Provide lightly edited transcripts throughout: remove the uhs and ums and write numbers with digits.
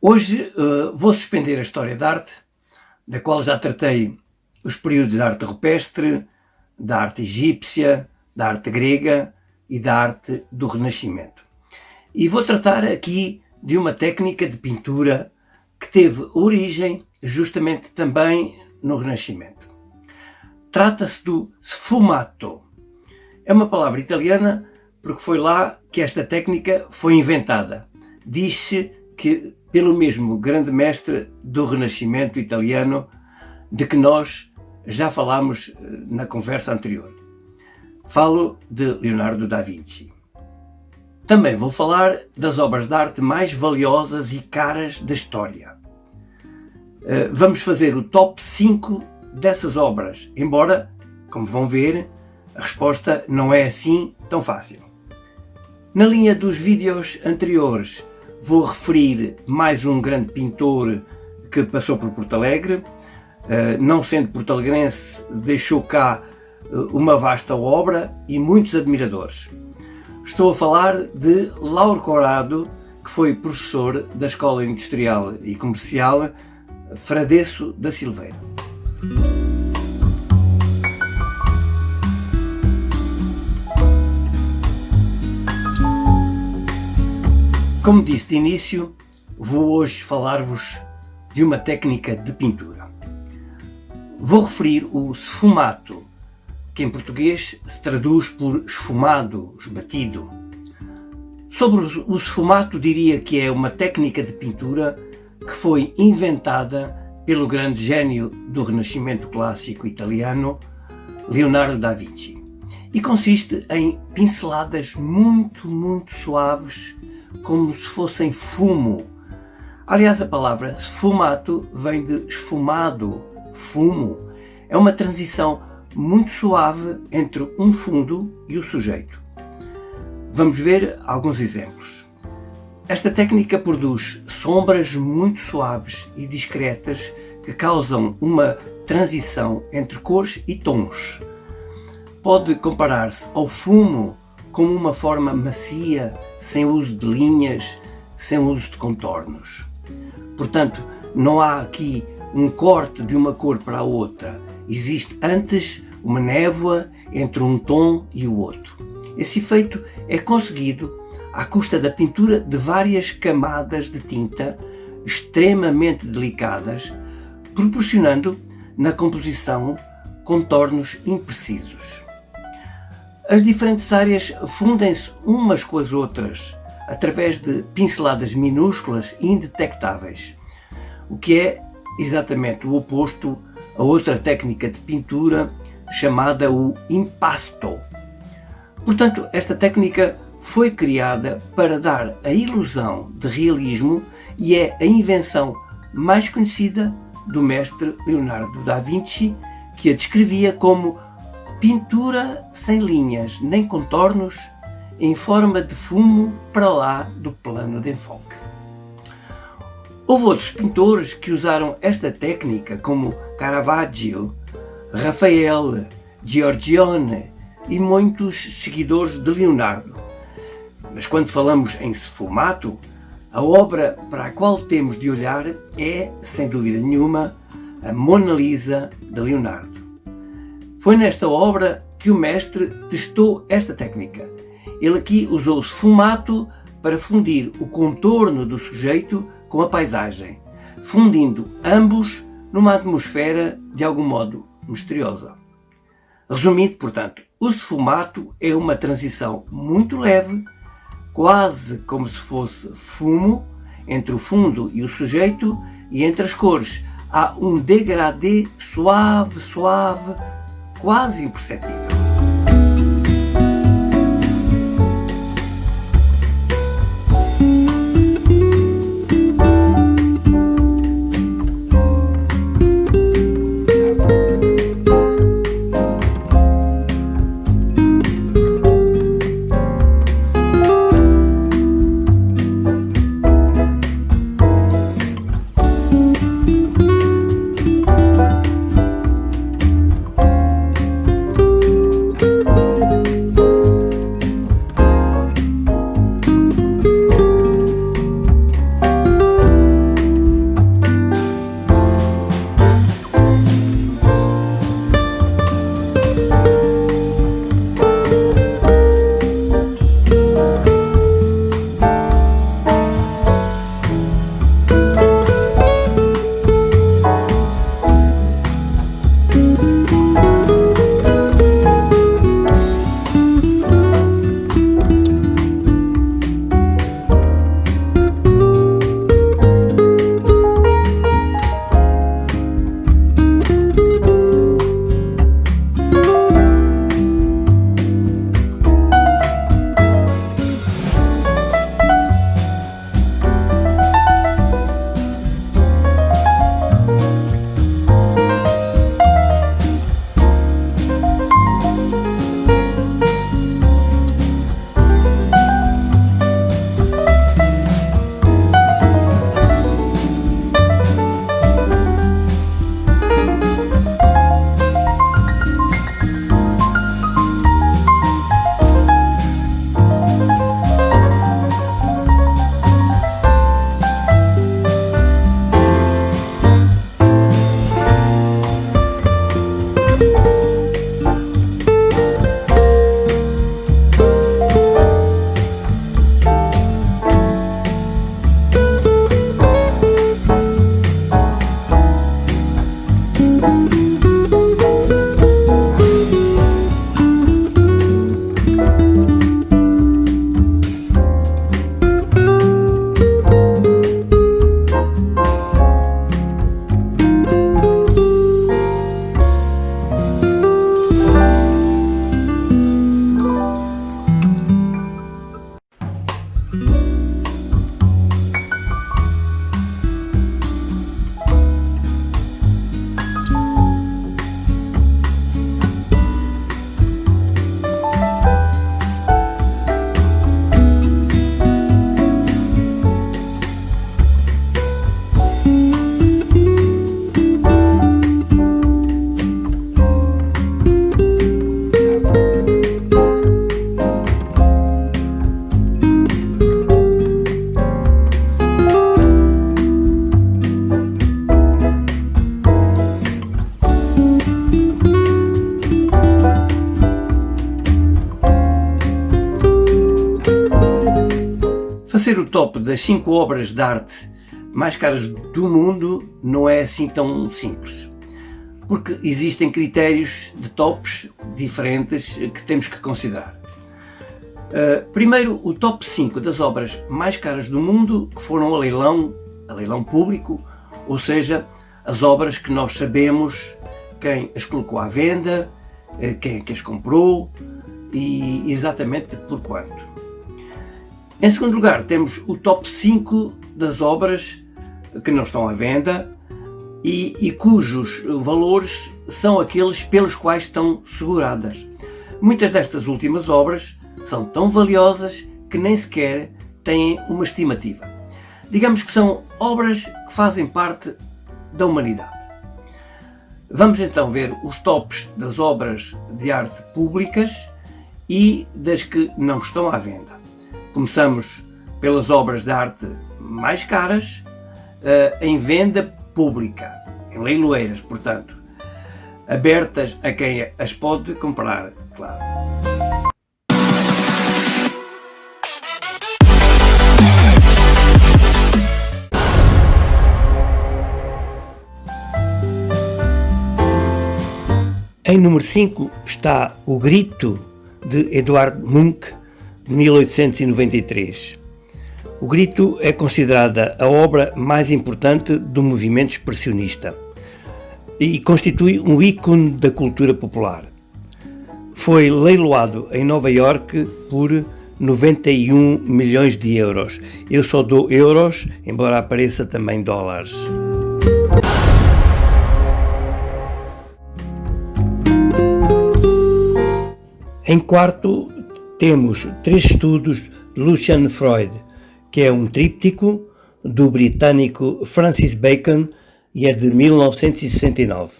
Hoje vou suspender a história da arte, da qual já tratei os períodos da arte rupestre, da arte egípcia, da arte grega e da arte do Renascimento. E vou tratar aqui de uma técnica de pintura que teve origem justamente também no Renascimento. Trata-se do sfumato. É uma palavra italiana porque foi lá que esta técnica foi inventada. Diz-se que pelo mesmo grande mestre do Renascimento italiano, de que nós já falámos na conversa anterior. Falo de Leonardo da Vinci. Também vou falar das obras de arte mais valiosas e caras da história. Vamos fazer o top 5 dessas obras, embora, como vão ver, a resposta não é assim tão fácil. Na linha dos vídeos anteriores, vou referir mais um grande pintor que passou por Porto Alegre. Não sendo portalegrense, deixou cá uma vasta obra e muitos admiradores. Estou a falar de Lauro Corrado, que foi professor da Escola Industrial e Comercial Fradesso da Silveira. Como disse de início, vou hoje falar-vos de uma técnica de pintura. Vou referir o sfumato, que em português se traduz por esfumado, esbatido. Sobre o sfumato diria que é uma técnica de pintura que foi inventada pelo grande gênio do Renascimento clássico italiano, Leonardo da Vinci. E consiste em pinceladas muito suaves, como se fossem fumo. Aliás, a palavra sfumato vem de esfumado, fumo. É uma transição muito suave entre um fundo e o sujeito. Vamos ver alguns exemplos. Esta técnica produz sombras muito suaves e discretas que causam uma transição entre cores e tons. Pode comparar-se ao fumo como uma forma macia, sem uso de linhas, sem uso de contornos. Portanto, não há aqui um corte de uma cor para a outra. Existe antes uma névoa entre um tom e o outro. Esse efeito é conseguido à custa da pintura de várias camadas de tinta extremamente delicadas, proporcionando na composição contornos imprecisos. As diferentes áreas fundem-se umas com as outras através de pinceladas minúsculas e indetectáveis, o que é exatamente o oposto a outra técnica de pintura chamada o impasto. Portanto, esta técnica foi criada para dar a ilusão de realismo e é a invenção mais conhecida do mestre Leonardo da Vinci, que a descrevia como pintura sem linhas nem contornos, em forma de fumo para lá do plano de enfoque. Houve outros pintores que usaram esta técnica, como Caravaggio, Rafael, Giorgione e muitos seguidores de Leonardo. Mas quando falamos em sfumato, a obra para a qual temos de olhar é, sem dúvida nenhuma, a Mona Lisa de Leonardo. Foi nesta obra que o mestre testou esta técnica. Ele aqui usou o sfumato para fundir o contorno do sujeito com a paisagem, fundindo ambos numa atmosfera de algum modo misteriosa. Resumindo, portanto, o sfumato é uma transição muito leve, quase como se fosse fumo, entre o fundo e o sujeito, e entre as cores há um degradê suave, quase imperceptível. Fazer o top das 5 obras de arte mais caras do mundo não é assim tão simples, porque existem critérios de tops diferentes que temos que considerar. Primeiro, o top 5 das obras mais caras do mundo que foram a leilão público, ou seja, as obras que nós sabemos quem as colocou à venda, quem é que as comprou e exatamente por quanto. Em segundo lugar, temos o top 5 das obras que não estão à venda e cujos valores são aqueles pelos quais estão seguradas. Muitas destas últimas obras são tão valiosas que nem sequer têm uma estimativa. Digamos que são obras que fazem parte da humanidade. Vamos então ver os tops das obras de arte públicas e das que não estão à venda. Começamos pelas obras de arte mais caras, em venda pública, em leiloeiras, portanto, abertas a quem as pode comprar, claro. Em número 5 está O Grito, de Edvard Munch, de 1893. O Grito é considerada a obra mais importante do movimento expressionista e constitui um ícone da cultura popular. Foi leiloado em Nova Iorque por 91 milhões de euros. Eu só dou euros, embora apareça também dólares. Em quarto, temos 3 estudos de Lucian Freud, que é um tríptico do britânico Francis Bacon e é de 1969.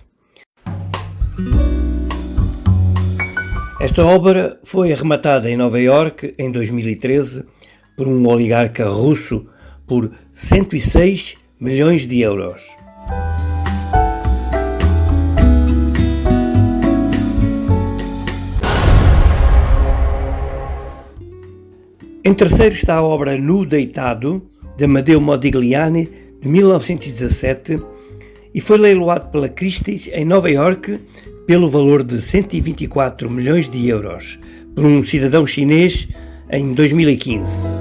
Esta obra foi arrematada em Nova Iorque em 2013 por um oligarca russo por 106 milhões de euros. Em terceiro está a obra Nu Deitado, de Amadeo Modigliani, de 1917, e foi leiloado pela Christie's em Nova Iorque pelo valor de 124 milhões de euros, por um cidadão chinês em 2015.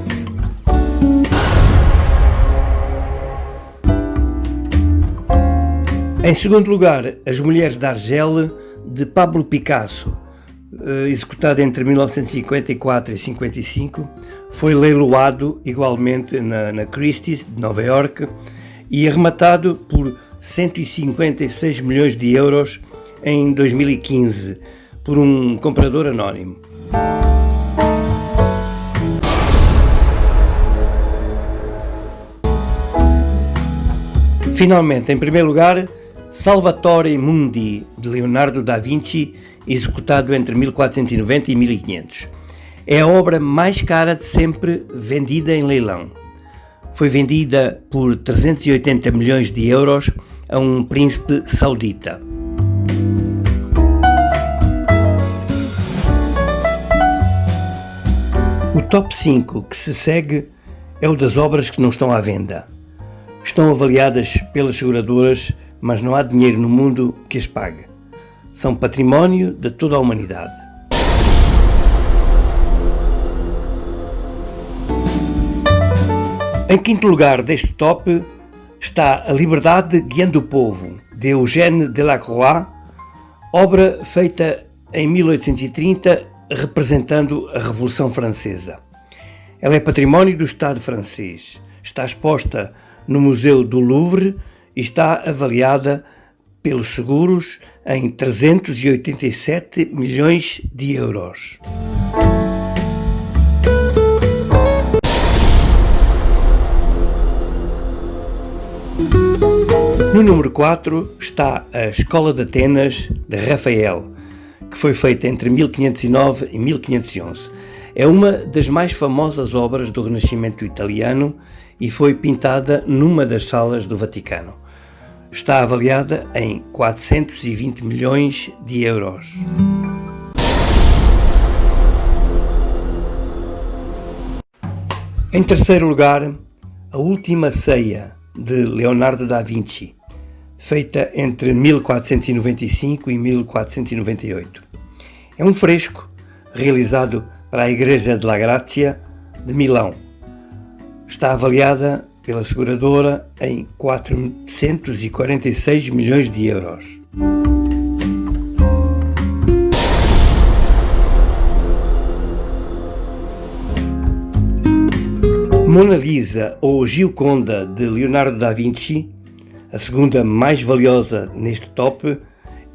Em segundo lugar, As Mulheres de Argel, de Pablo Picasso, executado entre 1954 e 1955, foi leiloado igualmente na Christie's de Nova Iorque e arrematado por 156 milhões de euros em 2015 por um comprador anónimo. Finalmente, em primeiro lugar, Salvatore Mundi, de Leonardo da Vinci, executado entre 1490 e 1500. É a obra mais cara de sempre vendida em leilão. Foi vendida por 380 milhões de euros a um príncipe saudita. O top 5 que se segue é o das obras que não estão à venda. Estão avaliadas pelas seguradoras, mas não há dinheiro no mundo que as pague. São património de toda a humanidade. Em quinto lugar deste top está A Liberdade Guiando o Povo, de Eugène Delacroix, obra feita em 1830 representando a Revolução Francesa. Ela é património do Estado francês. Está exposta no Museu do Louvre e está avaliada pelos seguros em 387 milhões de euros. No número 4 está a Escola de Atenas de Rafael, que foi feita entre 1509 e 1511. É uma das mais famosas obras do Renascimento italiano e foi pintada numa das salas do Vaticano. Está avaliada em 420 milhões de euros. Em terceiro lugar, A Última Ceia, de Leonardo da Vinci, feita entre 1495 e 1498. É um fresco realizado para a Igreja de La Grazia de Milão. Está avaliada pela seguradora em 446 milhões de euros. Mona Lisa ou Gioconda de Leonardo da Vinci, a segunda mais valiosa neste top,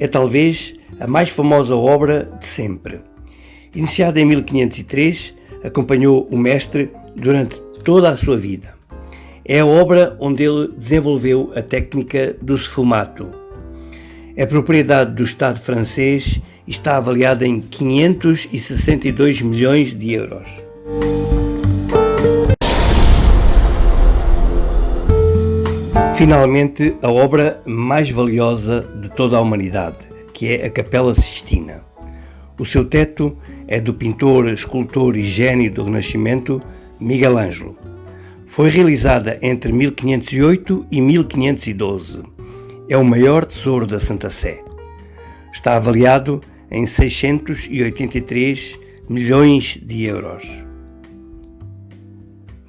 é talvez a mais famosa obra de sempre. Iniciada em 1503, acompanhou o mestre durante toda a sua vida. É a obra onde ele desenvolveu a técnica do sfumato. É propriedade do Estado francês e está avaliada em 562 milhões de euros. Finalmente, a obra mais valiosa de toda a humanidade, que é a Capela Sistina. O seu teto é do pintor, escultor e gênio do Renascimento, Miguel Ângelo. Foi realizada entre 1508 e 1512. É o maior tesouro da Santa Sé. Está avaliado em 683 milhões de euros.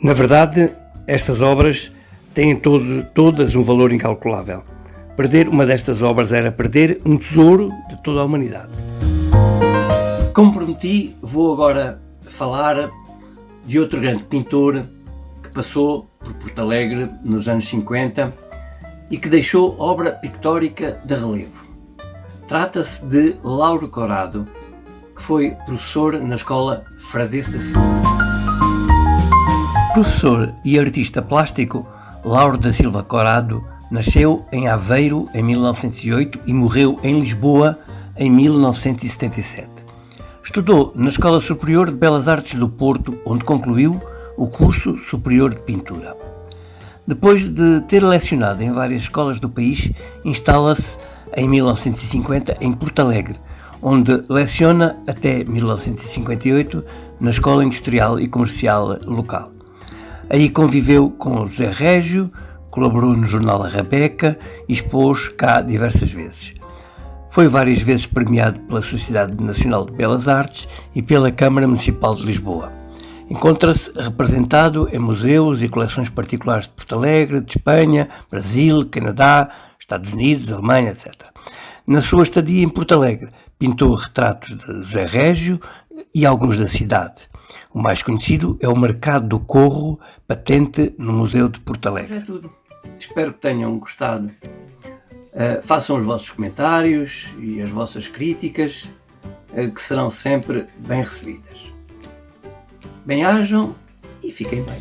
Na verdade, estas obras têm todas um valor incalculável. Perder uma destas obras era perder um tesouro de toda a humanidade. Como prometi, vou agora falar de outro grande pintor que passou por Porto Alegre nos anos 50 e que deixou obra pictórica de relevo. Trata-se de Lauro Corrado, que foi professor na Escola Fradesse da Silva. Professor e artista plástico, Lauro da Silva Corrado nasceu em Aveiro em 1908 e morreu em Lisboa em 1977. Estudou na Escola Superior de Belas Artes do Porto, onde concluiu o curso superior de pintura. Depois de ter lecionado em várias escolas do país, instala-se em 1950 em Porto Alegre, onde leciona até 1958 na Escola Industrial e Comercial local. Aí conviveu com José Régio, colaborou no jornal A Rabeca e expôs cá diversas vezes. Foi várias vezes premiado pela Sociedade Nacional de Belas Artes e pela Câmara Municipal de Lisboa. Encontra-se representado em museus e coleções particulares de Porto Alegre, de Espanha, Brasil, Canadá, Estados Unidos, Alemanha, etc. Na sua estadia em Porto Alegre, pintou retratos de José Régio e alguns da cidade. O mais conhecido é o Mercado do Corro, patente no Museu de Porto Alegre. É tudo. Espero que tenham gostado. Façam os vossos comentários e as vossas críticas, que serão sempre bem recebidas. Bem-ajam e fiquem bem.